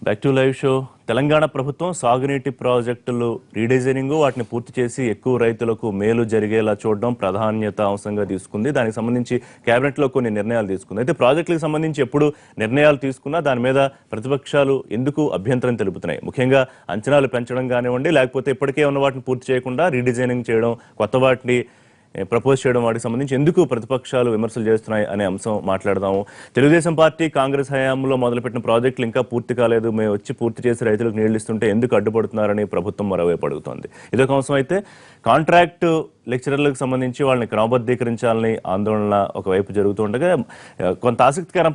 Back to live show. Telangana ప్రభుత్వం సాగునీటి ప్రాజెక్టులు రీడిజైనింగ్ వాటిని పూర్తి చేసి ఎక్కువ రైతులకు మేలు జరిగేలా చూడడం ప్రాధాన్యత అంశంగా తీసుకుంది. దానికి సంబంధించి కేబినెట్లో కొన్ని నిర్ణయాలు తీసుకుంది. అయితే ప్రాజెక్టులకు సంబంధించి ఎప్పుడు నిర్ణయాలు తీసుకున్నా దాని మీద ప్రతిపక్షాలు ఎందుకు అభ్యంతరం తెలుపుతున్నాయి? ముఖ్యంగా అంచనాలు పెంచడం కానివ్వండి, లేకపోతే ఇప్పటికే ఉన్న వాటిని పూర్తి చేయకుండా రీడిజైనింగ్ చేయడం, కొత్త వాటిని ప్రపోజ్ చేయడం, వాటికి సంబంధించి ఎందుకు ప్రతిపక్షాలు విమర్శలు చేస్తున్నాయి అనే అంశం మాట్లాడదాము. తెలుగుదేశం పార్టీ కాంగ్రెస్ హయాంలో మొదలుపెట్టిన ప్రాజెక్టులు ఇంకా పూర్తి కాలేదు, మేము వచ్చి పూర్తి చేసి రైతులకు నీళ్లు ఇస్తుంటే ఎందుకు అడ్డుపడుతున్నారని ప్రభుత్వం మరోవైపు అడుగుతోంది. ఇదొక అంశం. అయితే కాంట్రాక్ట్ లెక్చరర్లకు సంబంధించి వాళ్ళని క్రమబద్ధీకరించాలని ఆందోళన ఒకవైపు జరుగుతుండగా, కొంత ఆసక్తికర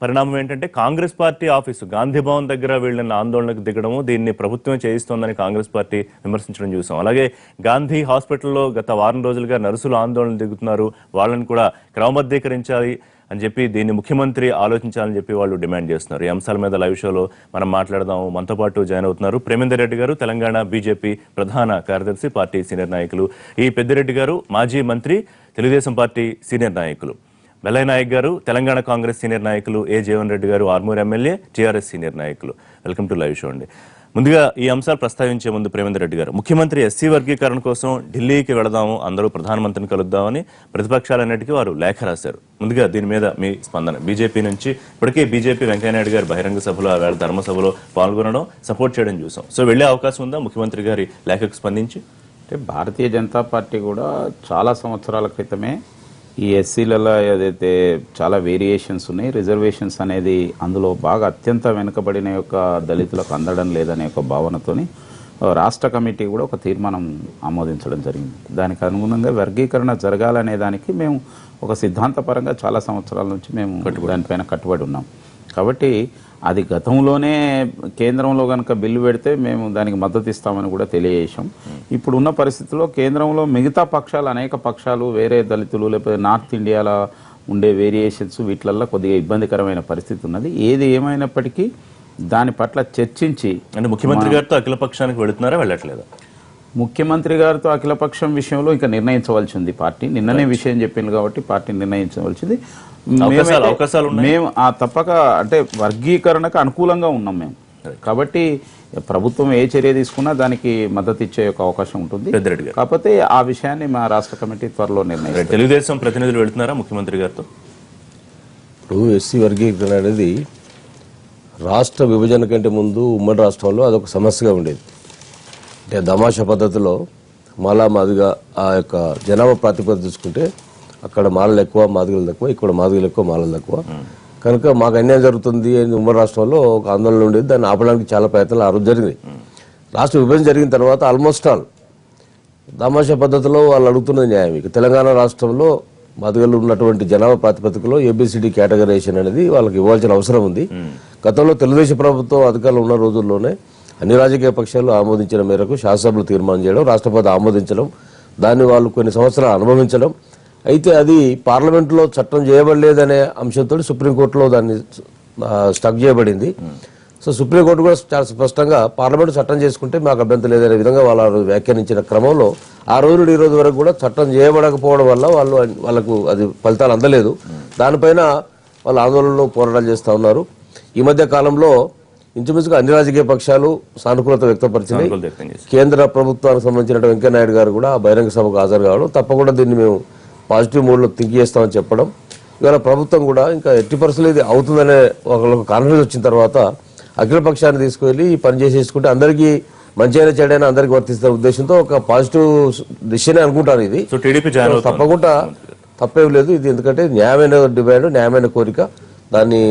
పరిణామం ఏంటంటే కాంగ్రెస్ పార్టీ ఆఫీసు గాంధీ భవన్ దగ్గర వీళ్ళని ఆందోళనకు దిగడము, దీన్ని ప్రభుత్వమే చేయిస్తోందని కాంగ్రెస్ పార్టీ విమర్శించడం చూసాం. అలాగే గాంధీ హాస్పిటల్లో గత వారం రోజులుగా నర్సులు ఆందోళన దిగుతున్నారు, వాళ్ళని కూడా క్రమబద్ధీకరించాలి అని చెప్పి దీన్ని ముఖ్యమంత్రి ఆలోచించాలని చెప్పి వాళ్ళు డిమాండ్ చేస్తున్నారు. ఈ అంశాల మీద లైవ్ షోలో మనం మాట్లాడదాము. మనతో పాటు జాయిన్ అవుతున్నారు ప్రేమేందర్ రెడ్డి గారు, తెలంగాణ బీజేపీ ప్రధాన కార్యదర్శి, పార్టీ సీనియర్ నాయకులు. ఈ పెద్దిరెడ్డి గారు మాజీ మంత్రి, తెలుగుదేశం పార్టీ సీనియర్ నాయకులు. బెల్లయ్య నాయక్ గారు తెలంగాణ కాంగ్రెస్ సీనియర్ నాయకులు. ఏ జీవన్ రెడ్డి గారు ఆర్మూర్ ఎమ్మెల్యే, టీఆర్ఎస్ సీనియర్ నాయకులు. వెల్కమ్ టు లైవ్ షో అండి. ముందుగా ఈ అంశాలు ప్రస్తావించే ముందు ప్రేమేందర్ రెడ్డి గారు, ముఖ్యమంత్రి ఎస్సీ వర్గీకరణ కోసం ఢిల్లీకి వెళదాము, అందరూ ప్రధానమంత్రిని కలుద్దామని ప్రతిపక్షాలన్నిటికీ వారు లేఖ రాశారు. ముందుగా దీని మీద మీ స్పందన? బీజేపీ నుంచి ఇప్పటికే బీజేపీ వెంకయ్యనాయుడు గారు బహిరంగ సభలో, వేళ ధర్మసభలో పాల్గొనడం, సపోర్ట్ చేయడం చూసాం. సో వెళ్లే అవకాశం ఉందా ముఖ్యమంత్రి గారి లేఖకు స్పందించి? అంటే భారతీయ జనతా పార్టీ కూడా చాలా సంవత్సరాల క్రితమే ఈ ఎస్సీలలో ఏదైతే చాలా వేరియేషన్స్ ఉన్నాయి, రిజర్వేషన్స్ అనేది అందులో బాగా అత్యంత వెనుకబడిన యొక్క దళితులకు అందడం లేదనే ఒక భావనతోని రాష్ట్ర కమిటీ కూడా ఒక తీర్మానం ఆమోదించడం జరిగింది. దానికి అనుగుణంగా వర్గీకరణ జరగాలనే దానికి మేము ఒక సిద్ధాంతపరంగా చాలా సంవత్సరాల నుంచి మేము దానిపైన కట్టుబడి ఉన్నాం. కాబట్టి అది గతంలోనే కేంద్రంలో కనుక బిల్లు పెడితే మేము దానికి మద్దతు ఇస్తామని కూడా తెలియజేశాం. ఇప్పుడు ఉన్న పరిస్థితుల్లో కేంద్రంలో మిగతా పక్షాలు, అనేక పక్షాలు, వేరే దళితులు లేకపోతే నార్త్ ఇండియాలో ఉండే వేరియేషన్స్, వీటిలల్లో కొద్దిగా ఇబ్బందికరమైన పరిస్థితి ఉన్నది. ఏది ఏమైనప్పటికీ దాని పట్ల చర్చించి, అంటే ముఖ్యమంత్రి గారితో అఖిలపక్షానికి వెళుతున్నారా, వెళ్ళట్లేదా? ముఖ్యమంత్రి గారితో అఖిలపక్షం విషయంలో ఇంకా నిర్ణయించవలసి ఉంది. పార్టీ నిన్ననే విషయం చెప్పింది కాబట్టి పార్టీ నిర్ణయించవలసింది. మేము తప్పక అంటే వర్గీకరణకు అనుకూలంగా ఉన్నాం మేము. కాబట్టి ప్రభుత్వం ఏ చర్య తీసుకున్నా దానికి మద్దతు ఇచ్చే అవకాశం ఉంటుంది. కాకపోతే ఆ విషయాన్ని మా రాష్ట్ర కమిటీ త్వరలో నిర్ణయిస్తారు. తెలుగుదేశం ప్రతినిధులు వెళుతున్నారా ముఖ్యమంత్రి గారితో? ఇప్పుడు ఎస్సీ వర్గీకరణ అనేది రాష్ట్ర విభజన కంటే ముందు ఉమ్మడి రాష్ట్రంలో అదొక సమస్యగా ఉండేది. అంటే దమాషా పద్ధతిలో మాలా మాదిగా ఆ యొక్క జనాభా ప్రాతిపదిక చూసుకుంటే అక్కడ మాలలు ఎక్కువ, మాదిగలు తక్కువ, ఇక్కడ మాదిగలు ఎక్కువ, మాలలు తక్కువ. కనుక మాకు అన్యాయం జరుగుతుంది అని ఉమ్మడి రాష్ట్రంలో ఒక ఆందోళన ఉండేది. దాన్ని ఆపడానికి చాలా ప్రయత్నాలు ఆ రోజు జరిగినాయి. రాష్ట్ర విభజన జరిగిన తర్వాత ఆల్మోస్ట్ ఆల్ దామాషా పద్ధతిలో వాళ్ళు అడుగుతున్నది న్యాయం. ఇక తెలంగాణ రాష్ట్రంలో మాదిగలు ఉన్నటువంటి జనాభా ప్రాతిపదికలో ఏబిసిడి కేటగరైజేషన్ అనేది వాళ్ళకి ఇవ్వాల్సిన అవసరం ఉంది. గతంలో తెలుగుదేశం ప్రభుత్వం అధికారులు ఉన్న రోజుల్లోనే అన్ని రాజకీయ పక్షాలు ఆమోదించిన మేరకు శాసనసభలో తీర్మానం చేయడం, రాష్ట్రపతి ఆమోదించడం, దాన్ని వాళ్ళు కొన్ని సంవత్సరాలు అనుభవించడం. అయితే అది పార్లమెంట్లో చట్టం చేయబడలేదనే అంశంతో సుప్రీంకోర్టులో దాన్ని స్టక్ చేయబడింది. సో సుప్రీంకోర్టు కూడా చాలా స్పష్టంగా పార్లమెంటు చట్టం చేసుకుంటే మాకు అభ్యంతరం లేదనే విధంగా వాళ్ళు వ్యాఖ్యానించిన క్రమంలో ఆ రోజు నుండి ఈ రోజు వరకు కూడా చట్టం చేయబడకపోవడం వల్ల వాళ్ళకు అది ఫలితాలు అందలేదు. దానిపైన వాళ్ళు ఆందోళనలో పోరాటాలు చేస్తూ ఉన్నారు. ఈ మధ్య కాలంలో ఇంచుమించుగా అన్ని రాజకీయ పక్షాలు సానుకూలత వ్యక్తపరిచినాయి. కేంద్ర ప్రభుత్వానికి సంబంధించిన వెంకయ్యనాయుడు గారు కూడా బహిరంగ సభకు హాజరు కావడం, తప్పకుండా దీన్ని మేము పాజిటివ్ మోడ్లో థింక్ చేస్తామని చెప్పడం. ఇవాళ ప్రభుత్వం కూడా ఇంకా ఎట్టి పరిస్థితులు ఇది అవుతుందనే ఒక కాన్ఫిడెన్స్ వచ్చిన తర్వాత అఖిలపక్షాన్ని తీసుకువెళ్ళి ఈ పని చేసేసుకుంటే అందరికీ మంచిగా చెడైనా అందరికీ వర్తిస్తున్న ఉద్దేశంతో ఒక పాజిటివ్ డిసిషన్ అనుకుంటాను. ఇది తప్పకుండా తప్పేం లేదు. ఇది ఎందుకంటే న్యాయమైన డిమాండ్, న్యాయమైన కోరిక. దాన్ని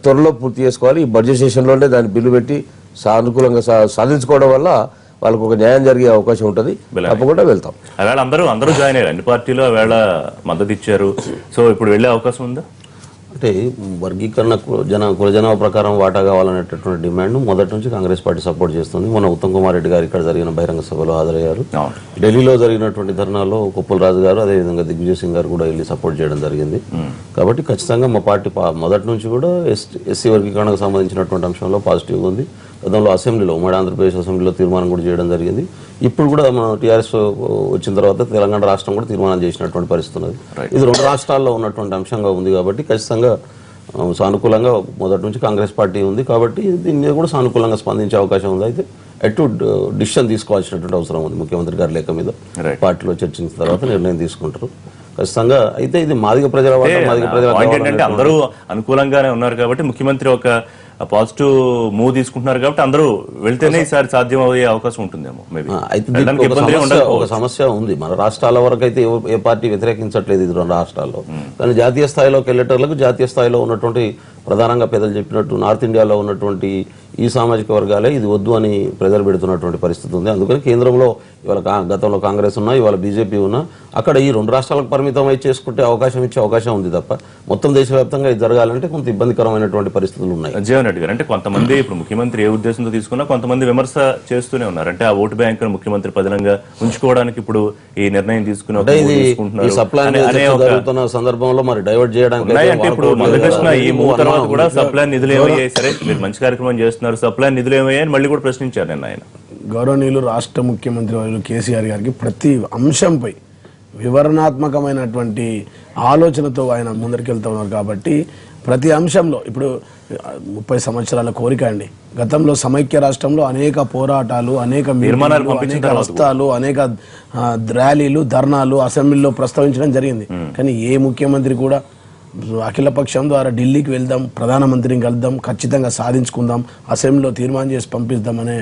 త్వరలో పూర్తి చేసుకోవాలి. ఈ బడ్జెట్ సెషన్లోనే దాన్ని బిల్లు పెట్టి సానుకూలంగా సాధించుకోవడం వల్ల వాళ్ళకు ఒక న్యాయం జరిగే అవకాశం ఉంటుంది. తప్పకుండా వెళ్తాం. అవేళ అందరూ జాయిన్ అయ్యారు, అన్ని పార్టీలు అవేళ మద్దతు ఇచ్చారు. సో ఇప్పుడు వెళ్ళే అవకాశం ఉందా? అంటే వర్గీకరణ కుల జనాభా ప్రకారం వాటా కావాలనేటటువంటి డిమాండ్ మొదటి నుంచి కాంగ్రెస్ పార్టీ సపోర్ట్ చేస్తుంది. మొన్న ఉత్తమ్ కుమార్ రెడ్డి గారు ఇక్కడ జరిగిన బహిరంగ సభలో హాజరయ్యారు. ఢిల్లీలో జరిగినటువంటి ధర్నాలో కొప్పుల రాజు గారు, అదేవిధంగా దిగ్విజయ్ సింగ్ గారు కూడా వెళ్ళి సపోర్ట్ చేయడం జరిగింది. కాబట్టి ఖచ్చితంగా మా పార్టీ మొదటి నుంచి కూడా ఎస్సీ వర్గీకరణకు సంబంధించినటువంటి అంశంలో పాజిటివ్గా ఉంది. గతంలో అసెంబ్లీలో, ఉమ్మడి ఆంధ్రప్రదేశ్ అసెంబ్లీలో తీర్మానం కూడా చేయడం జరిగింది. ఇప్పుడు కూడా మన టీఆర్ఎస్ వచ్చిన తర్వాత తెలంగాణ రాష్ట్రం కూడా తీర్మానం చేసినటువంటి పరిస్థితి ఉన్నది. ఇది రెండు రాష్ట్రాల్లో ఉన్నటువంటి అంశంగా ఉంది. కాబట్టి ఖచ్చితంగా సానుకూలంగా మొదటి నుంచి కాంగ్రెస్ పార్టీ ఉంది కాబట్టి దీని మీద కూడా సానుకూలంగా స్పందించే అవకాశం ఉంది. అయితే ఎటు డిసిషన్ తీసుకోవాల్సినటువంటి అవసరం ఉంది. ముఖ్యమంత్రి గారి లేఖ మీద పార్టీలో చర్చించిన తర్వాత నిర్ణయం తీసుకుంటారు ఖచ్చితంగా. అయితే ఇది మాదిగ ప్రజల ఏంటంటే అందరూ అనుకూలంగానే ఉన్నారు కాబట్టి ముఖ్యమంత్రి ఒక పాజిటివ్ మూవ్ తీసుకుంటున్నారు కాబట్టి అందరూ వెళ్తేనే ఈసారి సాధ్యం అయ్యే అవకాశం ఉంటుందేమో. అయితే ఒక సమస్య ఉంది. మన రాష్ట్రాల వరకు అయితే ఏ పార్టీ వ్యతిరేకించట్లేదు ఇది 2 రాష్ట్రాల్లో. కానీ జాతీయ స్థాయిలోకి వెళ్ళేటోళ్లకు జాతీయ స్థాయిలో ఉన్నటువంటి ప్రధానంగా పెద్దలు చెప్పినట్టు నార్త్ ఇండియాలో ఉన్నటువంటి ఈ సామాజిక వర్గాలే ఇది వద్దు అని ప్రజలు పెడుతున్నటువంటి పరిస్థితి ఉంది. అందుకని కేంద్రంలో ఇవాళ గతంలో కాంగ్రెస్ ఉన్నా ఇవాళ బీజేపీ ఉన్నా అక్కడ ఈ 2 రాష్ట్రాలకు పరిమితం అయి చేసుకుంటే ఇచ్చే అవకాశం ఉంది తప్ప మొత్తం దేశవ్యాప్తంగా ఇది జరగాలంటే కొంత ఇబ్బందికరమైనటువంటి పరిస్థితులు ఉన్నాయి. జీవన్ రెడ్డి గారు, అంటే కొంతమంది ఇప్పుడు ముఖ్యమంత్రి ఏ ఉద్దేశంతో తీసుకున్నా కొంతమంది విమర్శ చేస్తూనే ఉన్నారు. అంటే ఆ ఓటు బ్యాంక్ ముఖ్యమంత్రి పదిలంగా ఉంచుకోవడానికి ఇప్పుడు ఈ నిర్ణయం తీసుకుని జరుగుతున్న సందర్భంలో మరి డైవర్ట్ చేయడానికి అంటే ఇప్పుడు మందకృష్ణ ఈ మూవ్ తర్వాత కూడా సప్లై నిధులు ఏమయ్యాయి? సరే మీరు మంచి కార్యక్రమం చేస్తున్నారు, సప్లై నిధులు ఏమయ్యాయని మళ్ళీ కూడా ప్రశ్నించారు నిన్న ఆయన. గౌరవనీయులు రాష్ట్ర ముఖ్యమంత్రి వర్యులు కేసీఆర్ గారికి ప్రతి అంశంపై వివరణాత్మకమైనటువంటి ఆలోచనతో ఆయన ముందరికెళ్తా ఉన్నారు. కాబట్టి ప్రతి అంశంలో ఇప్పుడు 30 సంవత్సరాల కోరిక అండి. గతంలో సమైక్య రాష్ట్రంలో అనేక పోరాటాలు, అనేక రాష్ట్రాలు, అనేక ర్యాలీలు, ధర్నాలు అసెంబ్లీలో ప్రస్తావించడం జరిగింది. కానీ ఏ ముఖ్యమంత్రి కూడా అఖిలపక్షం ద్వారా ఢిల్లీకి వెళ్దాం, ప్రధానమంత్రిని కలుద్దాం, ఖచ్చితంగా సాధించుకుందాం, అసెంబ్లీలో తీర్మానం చేసి పంపిద్దాం అనే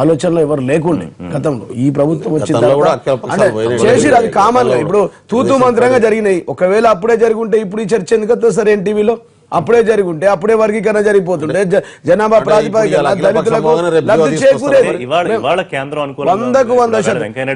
ఆలోచనలో ఎవరు లేకుండే గతంలో. ఈ ప్రభుత్వం వచ్చిన చేసి అది కామన్ గా ఇప్పుడు తూతూ మంత్రంగా జరిగినాయి. ఒకవేళ అప్పుడే జరుగుంటే ఇప్పుడు ఈ చర్చ ఎందుకు వస్తుంది సార్ ఎన్టీవీలో? అప్పుడే జరుగుంటే అప్పుడే వర్గీకరణ జరిగిపోతుండే, జనాభా ప్రాతిపదికన దళితులకు లబ్ధి చేకూరేది. 100%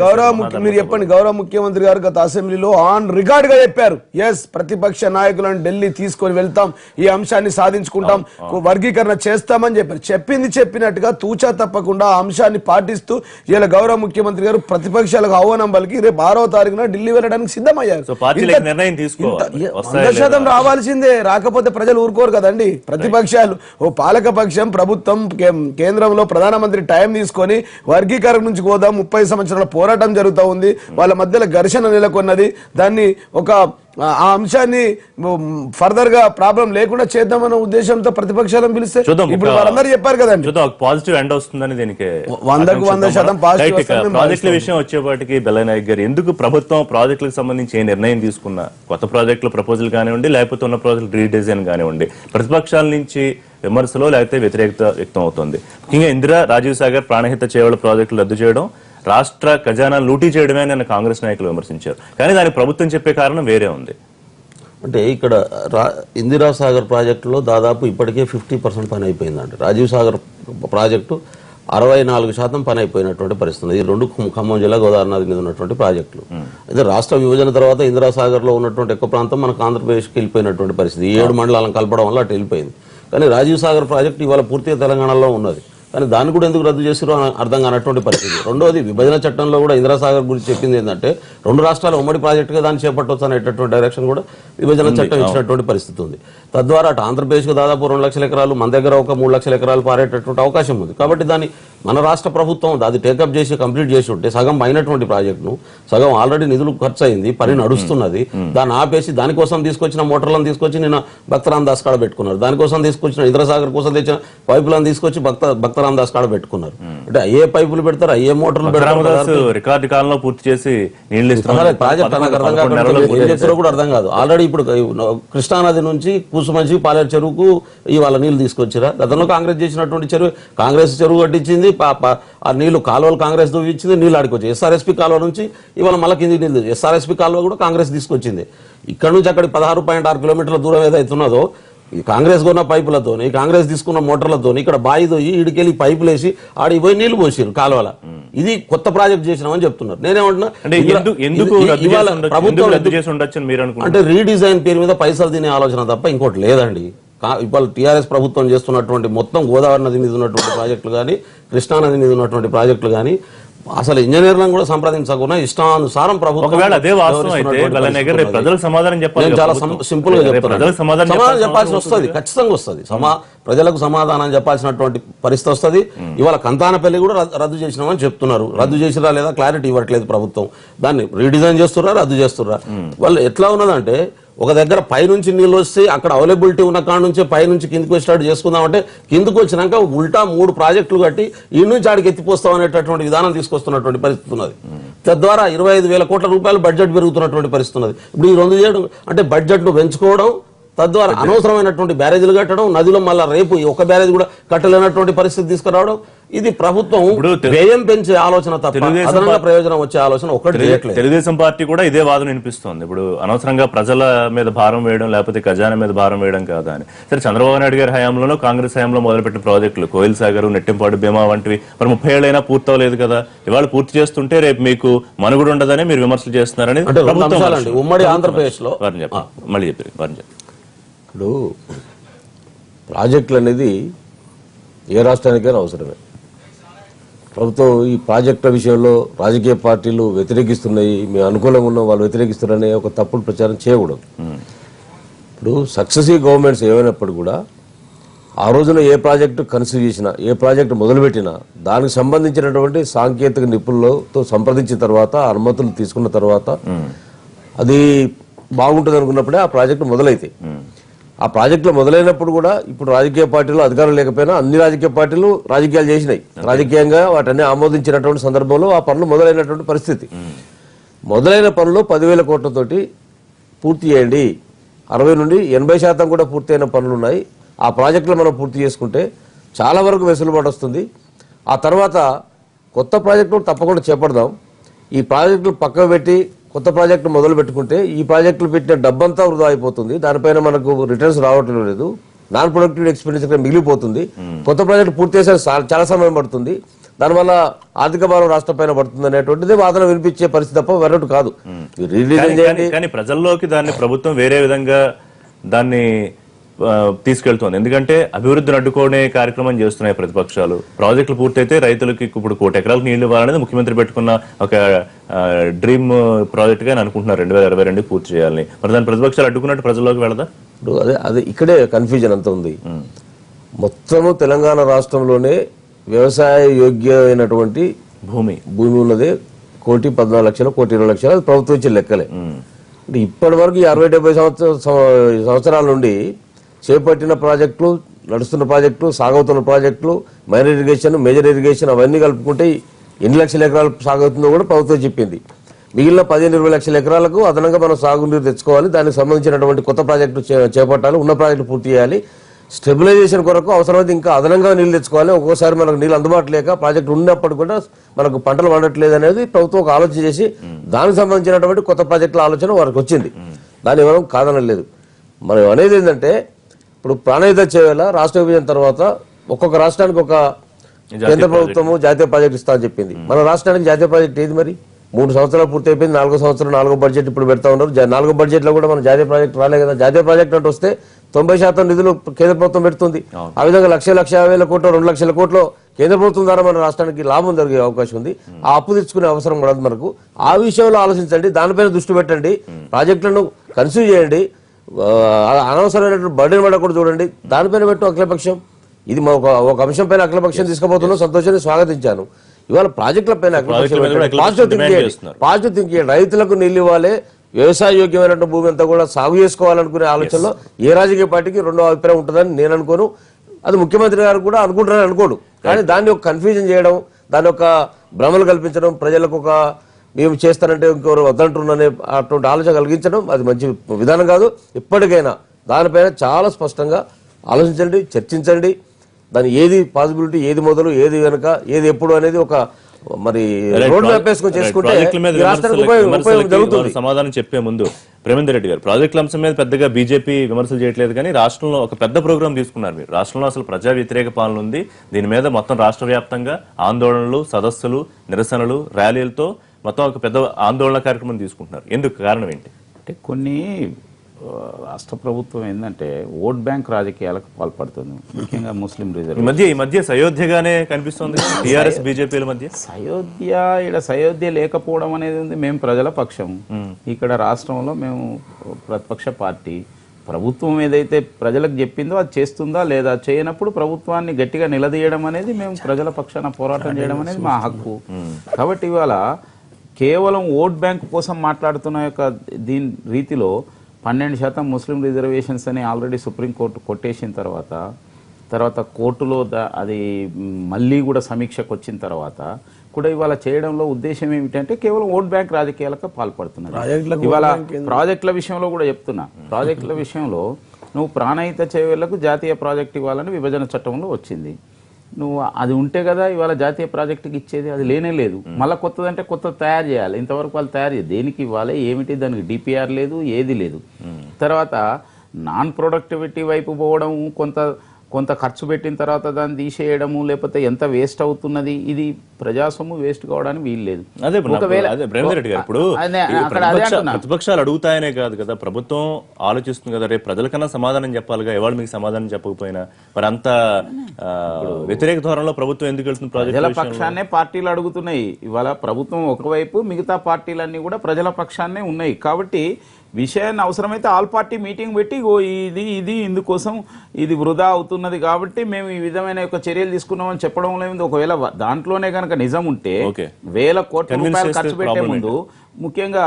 గౌరవ మీరు చెప్పండి. గౌరవ ముఖ్యమంత్రి గారు గత అసెంబ్లీలో ఆన్ రికార్డ్ గా చెప్పారు, ఎస్ ప్రతిపక్ష నాయకులను ఢిల్లీ తీసుకొని వెళ్తాం, ఈ అంశాన్ని సాధించుకుంటాం, వర్గీకరణ చేస్తామని చెప్పారు. చెప్పింది చెప్పినట్టుగా తూచా తప్పకుండా ఆ అంశాన్ని పాటిస్తూ ఇలా గౌరవ ముఖ్యమంత్రి గారు ప్రతిపక్షాలకు ఆహ్వానం పలికి రేపు 6వ తారీఖున ఢిల్లీ వెళ్ళడానికి సిద్ధమయ్యారు. 100% రావాల్సిందే. రాకపోతే ప్రజలు ఊరుకోరు కదండి. ప్రతిపక్షాలు ఓ పాలక పక్షం ప్రభుత్వం కేంద్రంలో ప్రధానమంత్రి టైం తీసుకొని వర్గీకరణ నుంచి పోదాం, 30 సంవత్సరాల పోరాటం జరుగుతూ ఉంది, వాళ్ళ మధ్యలో ఘర్షణ నెలకొన్నది, దాన్ని ఒక ఆ అంశాన్ని ఫర్దర్ గా ప్రాబ్లం లేకుండా చేద్దామన్న ఉద్దేశంతో ప్రతిపక్షాలను పిలిస్తే ఇప్పుడు వాళ్ళందరూ చెప్పారు కదండి పాజిటివ్ ఎండ్ వస్తుందని. దీనికి 100% ప్రాజెక్టుల విషయం వచ్చేపాటికి బెల్లనాయక్ గారు, ఎందుకు ప్రభుత్వం ప్రాజెక్టులకు సంబంధించి ఏ నిర్ణయం తీసుకున్నా, కొత్త ప్రాజెక్టుల ప్రపోజల్ కానివ్వండి లేకపోతే ఉన్న ప్రాజెక్టు రీడిజైన్ కానివ్వండి, ప్రతిపక్షాల నుంచి విమర్శలో లేకపోతే వ్యతిరేకత వ్యక్తం అవుతుంది. ముఖ్యంగా ఇందిరా, రాజీవ్ సాగర్, ప్రాణహిత చేవల ప్రాజెక్టులు రద్దు చేయడం, రాష్ట్ర ఖజానా లూటీ చేయడమే అని కాంగ్రెస్ నాయకులు విమర్శించారు. కానీ దానికి ప్రభుత్వం చెప్పే కారణం వేరే ఉంది. అంటే ఇక్కడ ఇందిరా సాగర్ ప్రాజెక్టులో దాదాపు ఇప్పటికే 50% పని అయిపోయిందండి. రాజీవ్ సాగర్ ప్రాజెక్టు 64% పని అయిపోయినటువంటి పరిస్థితి. ఈ 2 ఖమ్మం జిల్లా గోదావరి నది మీద ఉన్నటువంటి ప్రాజెక్టులు. అయితే రాష్ట్ర విభజన తర్వాత ఇందిరా సాగర్లో ఉన్నటువంటి ఎక్కువ ప్రాంతం మనకు ఆంధ్రప్రదేశ్కి వెళ్ళిపోయినటువంటి పరిస్థితి. 7 మండలాలను కలపడం వల్ల అటు వెళ్ళిపోయింది. కానీ రాజీవ్ సాగర్ ప్రాజెక్టు ఇవాళ పూర్తిగా తెలంగాణలో ఉన్నది. కానీ దాన్ని కూడా ఎందుకు రద్దు చేసిరో అర్థం కానటువంటి పరిస్థితి. రెండోది, విభజన చట్టంలో కూడా ఇందిరాసాగర్ గురించి చెప్పింది ఏంటంటే 2 రాష్ట్రాల ఉమ్మడి ప్రాజెక్టుగా దాన్ని చేపట్టవచ్చు అనేటటువంటి డైరెక్షన్ కూడా విభజన చట్టం ఇచ్చినటువంటి పరిస్థితి ఉంది. తద్వారా అటు ఆంధ్రప్రదేశ్కు దాదాపు 2 లక్షల ఎకరాలు, మన దగ్గర ఒక 3 లక్షల ఎకరాలు పారేటటువంటి అవకాశం ఉంది. కాబట్టి దాన్ని మన రాష్ట్ర ప్రభుత్వం అది టేకప్ చేసి కంప్లీట్ చేసి ఉంటే సగం అయినటువంటి ప్రాజెక్టును, సగం ఆల్రెడీ నిధులు ఖర్చు అయింది, పని నడుస్తున్నది, దాన్ని ఆపేసి దానికోసం తీసుకొచ్చిన మోటార్లను తీసుకొచ్చి నిన్న భక్తరామ్ దాస్ కాడ పెట్టుకున్నారు. దానికోసం తీసుకొచ్చిన ఇంద్రసాగర్ కోసం తెచ్చిన పైపులను తీసుకొచ్చి భక్తరామ్ దాస్ కాడ పెట్టుకున్నారు. అంటే ఏ పైపులు పెడతారు, ఏ మోటార్లు పెడతారు, రికార్డు కాలంలో పూర్తి చేసి ప్రాజెక్ట్ నాకు అర్థం కాదు, ఏం చేస్తారో కూడా అర్థం కాదు. ఆల్రెడీ ఇప్పుడు కృష్ణానది నుంచి కూసుమంచి పాలేరు చెరువుకు ఇవాళ నీళ్లు తీసుకొచ్చిరా. గతంలో కాంగ్రెస్ చేసినటువంటి చెరువు, కాంగ్రెస్ చెరువు కట్టించింది, ఆ నీళ్లు కాలువలు కాంగ్రెస్ ఇచ్చింది, నీళ్ళు ఆడుకొచ్చి ఎస్ఆర్ఎస్పీ కాలువ నుంచి ఇవాళ మళ్ళీ కింది నీళ్ళు, ఎస్ఆర్ఎస్పీ కాలువ కూడా కాంగ్రెస్ తీసుకొచ్చింది. ఇక్కడ నుంచి అక్కడికి 16.6 కిలోమీటర్ల దూరం ఏదైతున్నదో కాంగ్రెస్ కొన్న పైపులతోని, కాంగ్రెస్ తీసుకున్న మోటార్లతో ఇక్కడ బాయితో ఈడికెళ్ళి పైపులు వేసి ఆడికి పోయి నీళ్లు పోసారు కాలువల. ఇది కొత్త ప్రాజెక్ట్ చేసినామని చెప్తున్నారు. నేనేమంటున్నా, అంటే రీడిజైన్ పేరు మీద పైసలు తినే ఆలోచన తప్ప ఇంకోటి లేదండి. ఇవాళ టీఆర్ఎస్ ప్రభుత్వం చేస్తున్నటువంటి మొత్తం గోదావరి నది మీద ఉన్నటువంటి ప్రాజెక్టులు కానీ, కృష్ణానది మీద ఉన్నటువంటి ప్రాజెక్టులు కానీ అసలు ఇంజనీర్లను కూడా సంప్రదించకుండా ఇష్టానుసారం ప్రభుత్వం చాలా సింపుల్ గా చెప్తాను. సమాధానం చెప్పాల్సి వస్తుంది, ఖచ్చితంగా వస్తుంది. ప్రజలకు సమాధానం చెప్పాల్సినటువంటి పరిస్థితి వస్తుంది. ఇవాళ కంతానపల్లి కూడా రద్దు చేసినామని చెప్తున్నారు. రద్దు చేసిరా లేదా క్లారిటీ ఇవ్వట్లేదు ప్రభుత్వం. దాన్ని రీడిజైన్ చేస్తుర్రా, రద్దు చేస్తుర్రా. వాళ్ళు ఎట్లా ఉన్నదంటే ఒక దగ్గర పైనుంచి నీళ్ళు వస్తే అక్కడ అవైలబిలిటీ ఉన్న కాడ నుంచే పైనుంచి కిందికి స్టార్ట్ చేసుకుందామంటే కిందికి వచ్చినాక ఉల్టా 3 ప్రాజెక్టులు కట్టి ఈ నుంచి ఆడికి ఎత్తిపోస్తాం అనేటటువంటి విధానం తీసుకొస్తున్నటువంటి పరిస్థితి ఉన్నది. తద్వారా 25,000 కోట్ల రూపాయలు బడ్జెట్ పెరుగుతున్నటువంటి పరిస్థితి ఉన్నది. ఇప్పుడు ఈ 2 చేయడం అంటే బడ్జెట్ను పెంచుకోవడం, తద్వారా అనవసరమైనటువంటి బ్యారేజీలు కట్టడం, నదిలో మళ్ళా రేపు ఒక బ్యారేజ్ కూడా కట్టలేనటువంటి పరిస్థితి తీసుకురావడం, ఇది ప్రభుత్వం వ్యయం పెంచే ఆలోచన తప్ప అదనంగా ప్రయోజనం వచ్చే ఆలోచన ఒకటి చేయట్లేదు. తెలుగుదేశం పార్టీ కూడా ఇదే వాదన వినిపిస్తోంది. ఇప్పుడు అనవసరంగా ప్రజల మీద భారం వేయడం లేకపోతే ఖజానా మీద భారం వేయడం కాదా అని. సరే, చంద్రబాబు నాయుడు గారి హయాంలోనూ కాంగ్రెస్ హయాంలో మొదలుపెట్టిన ప్రాజెక్టులు కోయిల్ సాగర్, నెట్టింపాడు, భీమా వంటివి మరి 30 ఏళ్ళైనా పూర్తవలేదు కదా. ఇవాళ పూర్తి చేస్తుంటే రేపు మీకు మనుగడ ఉండదని మీరు విమర్శలు చేస్తున్నారని ఉమ్మడి ఆంధ్రప్రదేశ్ లో మళ్ళీ చెప్పారు. ఇప్పుడు ప్రాజెక్టులు అనేది ఏ రాష్ట్రానికైనా అవసరమే. ప్రభుత్వం ఈ ప్రాజెక్టుల విషయంలో రాజకీయ పార్టీలు వ్యతిరేకిస్తున్నాయి, మేము అనుకూలంగా ఉన్నాం, వాళ్ళు వ్యతిరేకిస్తున్నారనే ఒక తప్పుడు ప్రచారం చేయకూడదు. ఇప్పుడు సక్సెసివ్ గవర్నమెంట్స్ ఏమైనప్పుడు కూడా ఆ రోజున ఏ ప్రాజెక్టు కన్సీవ్ చేసినా, ఏ ప్రాజెక్టు మొదలుపెట్టినా దానికి సంబంధించినటువంటి సాంకేతిక నిపుణులతో సంప్రదించిన తర్వాత, అనుమతులు తీసుకున్న తర్వాత అది బాగుంటుంది అనుకున్నప్పుడే ఆ ప్రాజెక్టు మొదలైతాయి. ఆ ప్రాజెక్టులు మొదలైనప్పుడు కూడా ఇప్పుడు రాజకీయ పార్టీలు అధికారం లేకపోయినా అన్ని రాజకీయ పార్టీలు రాజకీయాలు చేసినాయి. రాజకీయంగా వాటిని ఆమోదించినటువంటి సందర్భంలో ఆ పనులు మొదలైనటువంటి పరిస్థితి. మొదలైన పనులు 10,000 కోట్లతోటి పూర్తి చేయండి. 60 నుండి 80% కూడా పూర్తయిన పనులు ఉన్నాయి. ఆ ప్రాజెక్టులు మనం పూర్తి చేసుకుంటే చాలా వరకు వెసులుబాటు వస్తుంది. ఆ తర్వాత కొత్త ప్రాజెక్టులు తప్పకుండా చేపడదాం. ఈ ప్రాజెక్టులు పక్కకు పెట్టి కొత్త ప్రాజెక్టు మొదలు పెట్టుకుంటే ఈ ప్రాజెక్టులు పెట్టిన డబ్బంతా వృధా అయిపోతుంది. దానిపైన మనకు రిటర్న్స్ రావటం లేదు. నాన్ ప్రొడక్టివ్ ఎక్స్పెండిచర్ మిగిలిపోతుంది. కొత్త ప్రాజెక్టు పూర్తి చేసే చాలా సమయం పడుతుంది. దానివల్ల ఆర్థిక భారం రాష్ట్రం పైన పడుతుంది అనేటువంటిది వాదన వినిపించే పరిస్థితి తప్ప వేరొకటి కాదు. కానీ ప్రజల్లోకి దాన్ని ప్రభుత్వం వేరే విధంగా దాన్ని తీసుకెళ్తోంది. ఎందుకంటే అభివృద్ధిని అడ్డుకోనే కార్యక్రమం చేస్తున్నాయి ప్రతిపక్షాలు. ప్రాజెక్టులు పూర్తయితే రైతులకి ఇప్పుడు 1 కోటి ఎకరాలకు నీళ్లు ఇవ్వాలనేది ముఖ్యమంత్రి పెట్టుకున్న ఒక డ్రీమ్ ప్రాజెక్ట్ గా అనుకుంటున్నారు. 2022 పూర్తి చేయాలని. మరి దాని ప్రతిపక్షాలు అడ్డుకున్నట్టు ప్రజల్లోకి వెళ్ళదా? ఇప్పుడు అదే ఇక్కడే కన్ఫ్యూజన్ అంతా ఉంది. మొత్తము తెలంగాణ రాష్ట్రంలోనే వ్యవసాయ యోగ్యమైనటువంటి భూమి ఉన్నదే 1,14,00,000, 1,20,00,000. అది ప్రభుత్వం ఇచ్చే లెక్కలే. ఇప్పటి వరకు 60-70 సంవత్సరాల నుండి చేపట్టిన ప్రాజెక్టులు, నడుస్తున్న ప్రాజెక్టులు, సాగవుతున్న ప్రాజెక్టులు, మైనర్ ఇరిగేషన్, మేజర్ ఇరిగేషన్ అవన్నీ కలుపుకుంటే ఎన్ని లక్షల ఎకరాలు సాగుతుందో కూడా ప్రభుత్వం చెప్పింది. మిగిలిన 15-20 లక్షల ఎకరాలకు అదనంగా మనం సాగునీరు తెచ్చుకోవాలి. దానికి సంబంధించినటువంటి కొత్త ప్రాజెక్టు చేపట్టాలి. ఉన్న ప్రాజెక్టు పూర్తి చేయాలి. స్టెబిలైజేషన్ కొరకు అవసరమైతే ఇంకా అదనంగా నీళ్లు తెచ్చుకోవాలి. ఒక్కోసారి మనకు నీళ్ళు అందుబాటు లేక ప్రాజెక్టు ఉన్నప్పుడు కూడా మనకు పంటలు పండట్లేదు అనేది ప్రభుత్వం ఒక ఆలోచన చేసి దానికి సంబంధించినటువంటి కొత్త ప్రాజెక్టుల ఆలోచన వారికి వచ్చింది. దాన్ని మనం కాదనలేదు. మనం అనేది ఏంటంటే ఇప్పుడు ప్రాణహిత చేయాల రాష్ట్ర విభజన తర్వాత ఒక్కొక్క రాష్ట్రానికి ఒక కేంద్ర ప్రభుత్వము జాతీయ ప్రాజెక్టు ఇస్తా అని చెప్పింది. మన రాష్ట్రానికి జాతీయ ప్రాజెక్టు ఏది మరి? 3 సంవత్సరాలు పూర్తి అయిపోయింది. 4వ సంవత్సరం 4వ బడ్జెట్ ఇప్పుడు పెడతా ఉన్నారు. 4వ బడ్జెట్ లో కూడా మన జాతీయ ప్రాజెక్టు రాలే కదా. జాతీయ ప్రాజెక్టు అంటే వస్తే 90% నిధులు కేంద్ర ప్రభుత్వం పెడుతుంది. ఆ విధంగా 1,50,000 కోట్లు 2 లక్షల కోట్లు కేంద్ర ప్రభుత్వం ద్వారా మన రాష్ట్రానికి లాభం జరిగే అవకాశం ఉంది. ఆ అప్పు తెచ్చుకునే అవసరం ఉండదు మనకు. ఆ విషయంలో ఆలోచించండి, దానిపైన దృష్టి పెట్టండి, ప్రాజెక్టులను కన్సీవ్ చేయండి, అనవసరమైనటువంటి బర్డెన్ పడకూడదు చూడండి. దానిపైన పెట్టు అఖిలపక్షం. ఇది ఒక అంశం పైన అఖిలపక్షం తీసుకుపోతున్నాం, సంతోషాన్ని స్వాగతించాను. ఇవాళ ప్రాజెక్టుల పైన పాజిటివ్ థింక్ చేయండి. రైతులకు నీళ్ళు ఇవ్వాలి, వ్యవసాయ యోగ్యమైనటువంటి భూమి అంతా కూడా సాగు చేసుకోవాలనుకునే ఆలోచనలో ఏ రాజకీయ పార్టీకి రెండో అభిప్రాయం ఉంటుందని నేను అనుకోను. అది ముఖ్యమంత్రి గారు కూడా అనుకుంటారని అనుకోడు. కానీ దాన్ని ఒక కన్ఫ్యూజన్ చేయడం, దాని ఒక భ్రమలు కల్పించడం, ప్రజలకు ఒక మేము చేస్తానంటే ఇంకెవరు వద్దంటున్నారనే అటువంటి ఆలోచన కలిగించడం అది మంచి విధానం కాదు. ఇప్పటికైనా దానిపైన చాలా స్పష్టంగా ఆలోచించండి, చర్చించండి. దాని ఏది పాసిబిలిటీ, ఏది మొదలు, ఏది వెనుక, ఏది ఎప్పుడు అనేది ఒక మరి రోడ్ మ్యాప్ వేసుకొని చేసుకుంటే సమాధానం చెప్పే ముందు ప్రేమేందర్ రెడ్డి గారు, ప్రాజెక్టుల అంశం మీద పెద్దగా బీజేపీ విమర్శలు చేయట్లేదు, కానీ రాష్ట్రంలో ఒక పెద్ద ప్రోగ్రాం తీసుకున్నారు మీరు. రాష్ట్రంలో అసలు ప్రజా వ్యతిరేక పాలన ఉంది. దీని మీద మొత్తం రాష్ట్ర వ్యాప్తంగా ఆందోళనలు, సదస్సులు, నిరసనలు, ర్యాలీలతో మొత్తం ఒక పెద్ద ఆందోళన కార్యక్రమం తీసుకుంటున్నారు. ఎందుకు? కారణం ఏంటి? అంటే కొన్ని రాష్ట్ర ప్రభుత్వం ఏంటంటే ఓట్ బ్యాంక్ రాజకీయాలకు పాల్పడుతుంది, ముఖ్యంగా ముస్లిం రిజర్వ్. ఈ మధ్య సయోధ్యగానే కనిపిస్తుంది టీఆర్ఎస్ బీజేపీల మధ్య. సయోధ్య లేకపోవడం అనేది ఉంది. మేము ప్రజల పక్షం, ఇక్కడ రాష్ట్రంలో మేము ప్రతిపక్ష పార్టీ. ప్రభుత్వం ఏదైతే ప్రజలకు చెప్పిందో అది చేస్తుందా లేదా, చేయనప్పుడు ప్రభుత్వాన్ని గట్టిగా నిలదీయడం అనేది మేము ప్రజల పక్షాన పోరాటం చేయడం అనేది మా హక్కు. కాబట్టి ఇవాళ కేవలం ఓట్ బ్యాంక్ కోసం మాట్లాడుతున్న యొక్క దీని రీతిలో 12% ముస్లిం రిజర్వేషన్స్ అని ఆల్రెడీ సుప్రీంకోర్టు కొట్టేసిన తర్వాత కోర్టులో అది మళ్ళీ కూడా సమీక్షకు వచ్చిన తర్వాత కూడా ఇవాళ చేయడంలో ఉద్దేశం ఏమిటంటే కేవలం ఓట్ బ్యాంక్ రాజకీయాలకు పాల్పడుతున్నారు. ఇవాళ ప్రాజెక్టుల విషయంలో కూడా చెప్తున్నా, ప్రాజెక్టుల విషయంలో నువ్వు ప్రాణహిత చేవేళ్లకు జాతీయ ప్రాజెక్ట్ ఇవ్వాలని విభజన చట్టంలో వచ్చింది. నువ్వు అది ఉంటే కదా ఇవాళ జాతీయ ప్రాజెక్టుకి ఇచ్చేది, అది లేనే లేదు. మళ్ళీ కొత్తదంటే కొత్తది తయారు చేయాలి. ఇంతవరకు వాళ్ళు తయారు చేయాలి, దేనికి ఇవ్వాలి ఏమిటి, దానికి డిపిఆర్ లేదు, ఏది లేదు. తర్వాత నాన్ ప్రొడక్టివిటీ వైపు పోవడం, కొంత ఖర్చు పెట్టిన తర్వాత దాన్ని తీసేయడము, లేకపోతే ఎంత వేస్ట్ అవుతున్నది, ఇది ప్రజాసొమ్ము వేస్ట్ కావడానికి వీలు లేదు. ఒకవేళ ఇప్పుడు ప్రతిపక్షాలు అడుగుతాయనే కాదు కదా, ప్రభుత్వం ఆలోచిస్తుంది కదా, రేపు ప్రజలకన్నా సమాధానం చెప్పాలిగా. ఇవాళ మీకు సమాధానం చెప్పకపోయినా మరి అంత వ్యతిరేక ధోరణిలో ప్రభుత్వం ఎందుకు వెళ్తుంది? ప్రజల పక్షాన్నే పార్టీలు అడుగుతున్నాయి. ఇవాళ ప్రభుత్వం ఒకవైపు, మిగతా పార్టీలన్నీ కూడా ప్రజల పక్షాన్నే ఉన్నాయి. కాబట్టి విషయాన్ని అవసరమైతే ఆల్ పార్టీ మీటింగ్ పెట్టి ఇది ఇందుకోసం ఇది వృధా అవుతున్నది కాబట్టి మేము ఈ విధమైన యొక్క చర్యలు తీసుకున్నామని చెప్పడం లేదు. ఒకవేళ దాంట్లోనే కనుక నిజం ఉంటే 1000 కోట్ల రూపాయలు ఖర్చు పెట్టే ముందు ముఖ్యంగా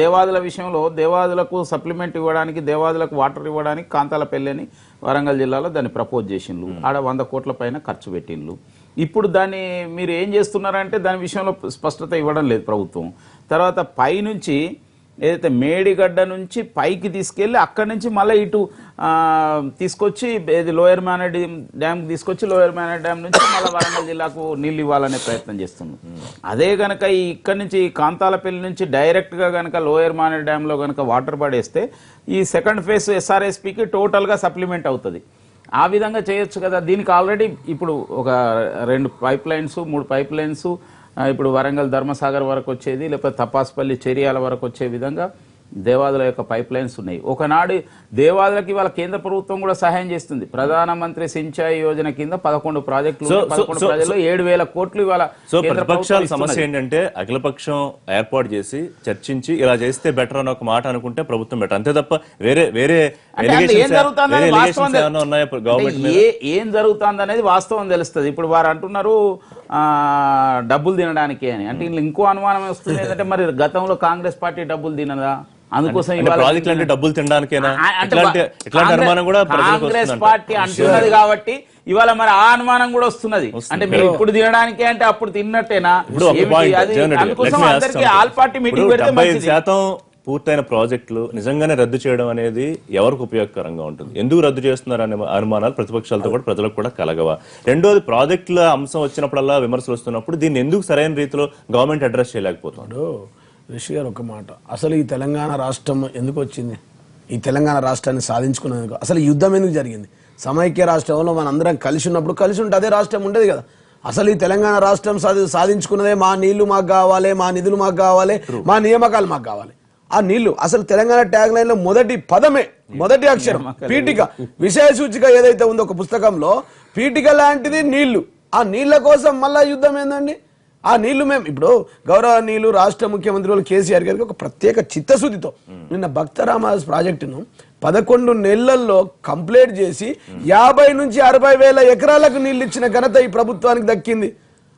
దేవాదుల విషయంలో దేవాదులకు సప్లిమెంట్ ఇవ్వడానికి, దేవాదులకు వాటర్ ఇవ్వడానికి కాంతాలపల్లి అని వరంగల్ జిల్లాలో దాన్ని ప్రపోజ్ చేసిండ్రు. ఆడ 100 కోట్ల పైన ఖర్చు పెట్టిండ్రు. ఇప్పుడు దాన్ని మీరు ఏం చేస్తున్నారంటే దాని విషయంలో స్పష్టత ఇవ్వడం లేదు ప్రభుత్వం. తర్వాత పైనుంచి ఏదైతే మేడిగడ్డ నుంచి పైకి తీసుకెళ్ళి అక్కడి నుంచి మళ్ళీ ఇటు తీసుకొచ్చి లోయర్ మేనడ్ డ్యామ్కి తీసుకొచ్చి లోయర్ మేనడ్ డ్యామ్ నుంచి మళ్ళీ వరంగల్ జిల్లాకు నీళ్ళు ఇవ్వాలనే ప్రయత్నం చేస్తున్నాం. అదే కనుక ఇక్కడి నుంచి కాంతాలపల్లి నుంచి డైరెక్ట్గా కనుక లోయర్ మేనడ్ డ్యామ్లో కనుక వాటర్ పడేస్తే ఈ సెకండ్ ఫేజ్ ఎస్ఆర్ఎస్పికి టోటల్గా సప్లిమెంట్ అవుతుంది. ఆ విధంగా చేయొచ్చు కదా. దీనికి ఆల్రెడీ ఇప్పుడు ఒక 2 పైప్ లైన్స్ 3 పైప్ లైన్స్ ఇప్పుడు వరంగల్ ధర్మసాగర్ వరకు వచ్చేది, లేకపోతే తపాస్పల్లి చెరియాల వరకు వచ్చే విధంగా దేవాదుల యొక్క పైప్ లైన్స్ ఉన్నాయి. ఒకనాడు దేవాదులకి వాళ్ళ కేంద్ర ప్రభుత్వం కూడా సహాయం చేస్తుంది. ప్రధానమంత్రి సించాయి యోజన కింద 11 ప్రాజెక్టులు 11 ప్రాజెక్టులు 7,000 కోట్లు ఇవాళ. సో ప్రతిపక్షాల సమస్య ఏంటంటే అఖిలపక్షం ఏర్పాటు చేసి చర్చించి ఇలా చేస్తే బెటర్ అని ఒక మాట అనుకుంటే ప్రభుత్వం బెటర్, అంతే తప్ప వేరే ఏం జరుగుతుంది అనేది వాస్తవం తెలుస్తుంది. ఇప్పుడు వారు అంటున్నారు డబ్బులు తినడానికి అని, అంటే ఇంకో అనుమానం వస్తుంది ఏంటంటే మరి గతంలో కాంగ్రెస్ పార్టీ డబ్బులు తినదా, అందుకోసం డబ్బులు తినడానికేనా కాంగ్రెస్ పార్టీ అంటున్నది కాబట్టి ఇవాళ మరి ఆ అనుమానం కూడా వస్తున్నది. అంటే మీరు ఇప్పుడు తినడానికి అంటే అప్పుడు తిన్నట్టేనా? అందుకోసం అందరికీ ఆల్ పార్టీ మీటింగ్ పెడితే పూర్తయిన ప్రాజెక్టులు నిజంగానే రద్దు చేయడం అనేది ఎవరికి ఉపయోగకరంగా ఉంటుంది? ఎందుకు రద్దు చేస్తున్నారు అనే అనుమానాలు ప్రతిపక్షాలతో కూడా ప్రజలకు కూడా కలగవా? రెండోది, ప్రాజెక్టుల అంశం వచ్చినప్పుడల్లా విమర్శలు వస్తున్నప్పుడు దీన్ని ఎందుకు సరైన రీతిలో గవర్నమెంట్ అడ్రస్ చేయలేకపోతున్నాడు? రిషి గారు ఒక మాట, అసలు ఈ తెలంగాణ రాష్ట్రం ఎందుకు వచ్చింది? ఈ తెలంగాణ రాష్ట్రాన్ని సాధించుకునేందుకు అసలు యుద్ధం ఎందుకు జరిగింది? సమైక్య రాష్ట్రంలో మనందరం కలిసి ఉన్నప్పుడు, కలిసి ఉంటే అదే రాష్ట్రం ఉండేది కదా. అసలు ఈ తెలంగాణ రాష్ట్రం సాధించుకున్నదే మా నీళ్లు మాకు కావాలి, మా నిధులు మాకు కావాలి, మా నియామకాలు మాకు కావాలి. ఆ నీళ్లు అసలు తెలంగాణ ట్యాగ్ లైన్ లో మొదటి పదమే, మొదటి అక్షరం పీఠిక, విషయ సూచిక ఏదైతే ఉందో ఒక పుస్తకంలో పీఠిక లాంటిది నీళ్లు. ఆ నీళ్ల కోసం మళ్ళా యుద్ధం ఏందండి? ఆ నీళ్లు మేము ఇప్పుడు గౌరవనీయులు రాష్ట్ర ముఖ్యమంత్రి కేసీఆర్ గారికి ఒక ప్రత్యేక చిత్తశుద్ధితో నిన్న భక్తరామాస్ ప్రాజెక్టును 11 నెలల్లో కంప్లీట్ చేసి 50 నుంచి 60 వేల ఎకరాలకు నీళ్లు ఇచ్చిన ఘనత ఈ ప్రభుత్వానికి దక్కింది.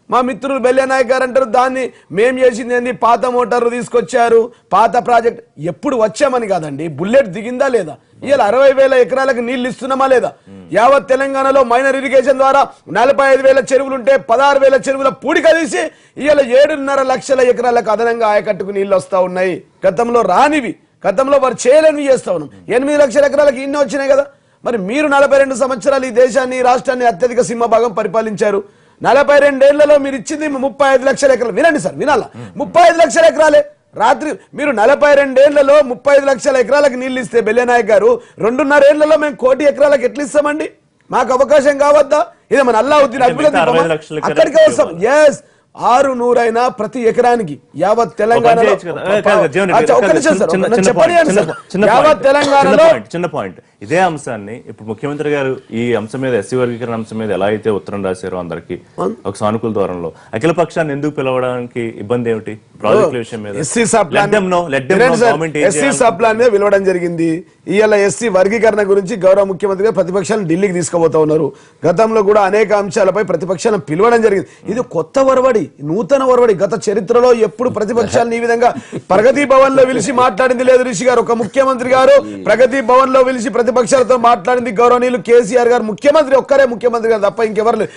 మా మిత్రులు బెల్లెనాయక్ గారు అంటారు దాన్ని మేం చేసింది ఏంది, పాత మోటార్లు తీసుకొచ్చారు, పాత ప్రాజెక్ట్. ఎప్పుడు వచ్చామని కాదండి, బుల్లెట్ దిగిందా లేదా? ఇవాళ 60 వేల ఎకరాలకు నీళ్లు ఇస్తున్నామా లేదా? యావత్ తెలంగాణలో మైనర్ ఇరిగేషన్ ద్వారా 45 వేల చెరువులుంటే 16 వేల చెరువుల పూడిక తీసి ఇవాళ 7.5 లక్షల ఎకరాలకు అదనంగా ఆయకట్టుకు నీళ్లు వస్తా ఉన్నాయి. గతంలో రానివి, గతంలో వారు చేయలేనివి చేస్తా ఉన్నాం. 8 లక్షల ఎకరాలకు ఇన్ని వచ్చినాయి కదా. మరి మీరు 42 సంవత్సరాలు ఈ దేశాన్ని, ఈ రాష్ట్రాన్ని అత్యధిక సింహభాగం పరిపాలించారు. 42 ఏళ్లలో మీరు ఇచ్చింది 35 లక్షల ఎకరాలు. వినండి సార్, వినాలా? 35 లక్షల ఎకరాలే. రాత్రి మీరు 42 ఏళ్లలో 35 లక్షల ఎకరాలకు నీళ్లు ఇస్తే బెల్లెనాయక్ గారు 2.5 ఏళ్లలో మేము 1 కోటి ఎకరాలకు ఎట్లా ఇస్తామండి? మాకు అవకాశం కావద్దా? ఇదే మన అల్లావుద్దీన్ అభివృద్ధి అక్కడికే వస్తాం. ఎస్, 600 అయినా ప్రతి ఎకరానికి యావత్ తెలంగాణలో చిన్న పాయింట్. ఇదే అంశాన్ని ఇప్పుడు ముఖ్యమంత్రి గారు ఈ అంశం మీద, ఎస్సీ వర్గీకరణ అంశం మీద ఎలా అయితే ఉత్తరం రాశారో అందరికి ఒక సానుకూల ధోరణిలో, అఖిల పక్షాన్ని ఎందుకు పిలవడానికి ఇబ్బంది ఏమిటి? ప్రాజెక్టుల విషయం మీద ఎస్సీ సబ్ ప్లాన్ మీద పిలవడం జరిగింది. ఇవాళ ఎస్సీ వర్గీకరణ గురించి గౌరవ ముఖ్యమంత్రి గారు ప్రతిపక్షాలను ఢిల్లీకి తీసుకుపోతా ఉన్నారు. గతంలో కూడా అనేక అంశాలపై ప్రతిపక్షాలను పిలవడం జరిగింది. ఇది కొత్త వరవడి. నూతన ఒరవడి. గత చరిత్రలో ఎప్పుడు ప్రతిపక్షాలను ఈ విధంగా ప్రగతి భవన్ లో పిలిచి మాట్లాడింది లేదు రిషి గారు. ఒక ముఖ్యమంత్రి గారు ప్రగతి భవన్ లో పిలిచి ప్రతిపక్షాలతో మాట్లాడింది గౌరవనీయులు కేసీఆర్ గారు. ముఖ్యమంత్రి ఒక్కరే ముఖ్యమంత్రి గారు తప్ప ఇంకెవరు లేదు.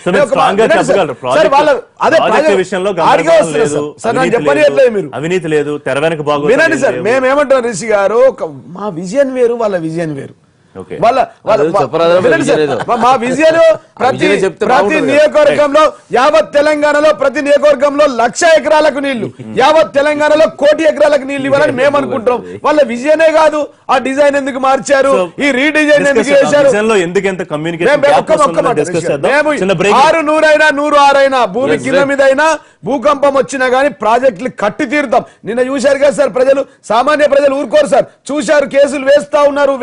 అవినీతి లేదు, తెర వెనక వినండి సార్, మేమేమంటున్నాం రిషి గారు, మా విజన్ వేరు, వాళ్ళ విజన్ వేరు. మా విజయం ప్రతి నియోజకవర్గంలో యావత్ తెలంగాణలో ప్రతి నియోజకవర్గంలో 1,00,000 ఎకరాలకు నీళ్లు, యావత్ తెలంగాణలో 1 కోటి ఎకరాలకు నీళ్లు ఇవ్వాలని మేము అనుకుంటున్నాం. వాళ్ళ విజయనే కాదు, ఆ డిజైన్ ఎందుకు మార్చారు, ఈ రీడిజైన్ ఎందుకు చేశారు, 100 భూమి కింద మీద అయినా భూకంపం వచ్చినా గానీ ప్రాజెక్టులు కట్టి తీరుతాం. నిన్న చూశారు కదా సార్, ప్రజలు, సామాన్య ప్రజలు ఊరుకోరు సార్, చూశారు. కేసులు వేస్తా ఉన్నారు.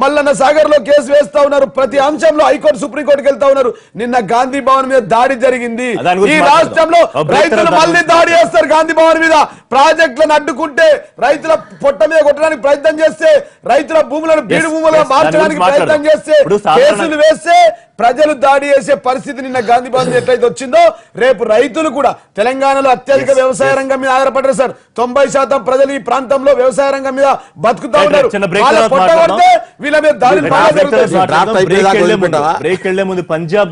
మల్లన్న సాగర్ లో కేసు వేస్తా ఉన్నారు. ప్రతి అంశంలో హైకోర్టు, సుప్రీంకోర్టుకి వెళ్తా ఉన్నారు. నిన్న గాంధీ భవన్ మీద దాడి జరిగింది. ఈ రాష్ట్రంలో రైతులు మళ్ళీ దాడి చేస్తారు గాంధీ భవన్ మీద. ప్రాజెక్టులను అడ్డుకుంటే, రైతుల పొట్ట మీద కొట్టడానికి ప్రయత్నం చేస్తే, రైతుల భూములను బీడు భూములుగా మార్చడానికి ప్రయత్నం చేస్తే, కేసులు వేస్తే ప్రజలు దాడి చేసే పరిస్థితి నిన్న గాంధీ భవన్ ఎట్లయితే వచ్చిందో, రేపు రైతులు కూడా తెలంగాణలో అత్యధిక వ్యవసాయ రంగం మీద ఆధారపడ్డారు సార్. 90% ప్రజలు ఈ ప్రాంతంలో వ్యవసాయ రంగం మీద బతుకుతా ఉన్నారు. వీళ్ళ మీద దాడులు బ్రేక్ వెళ్లే ముందు పంజాబ్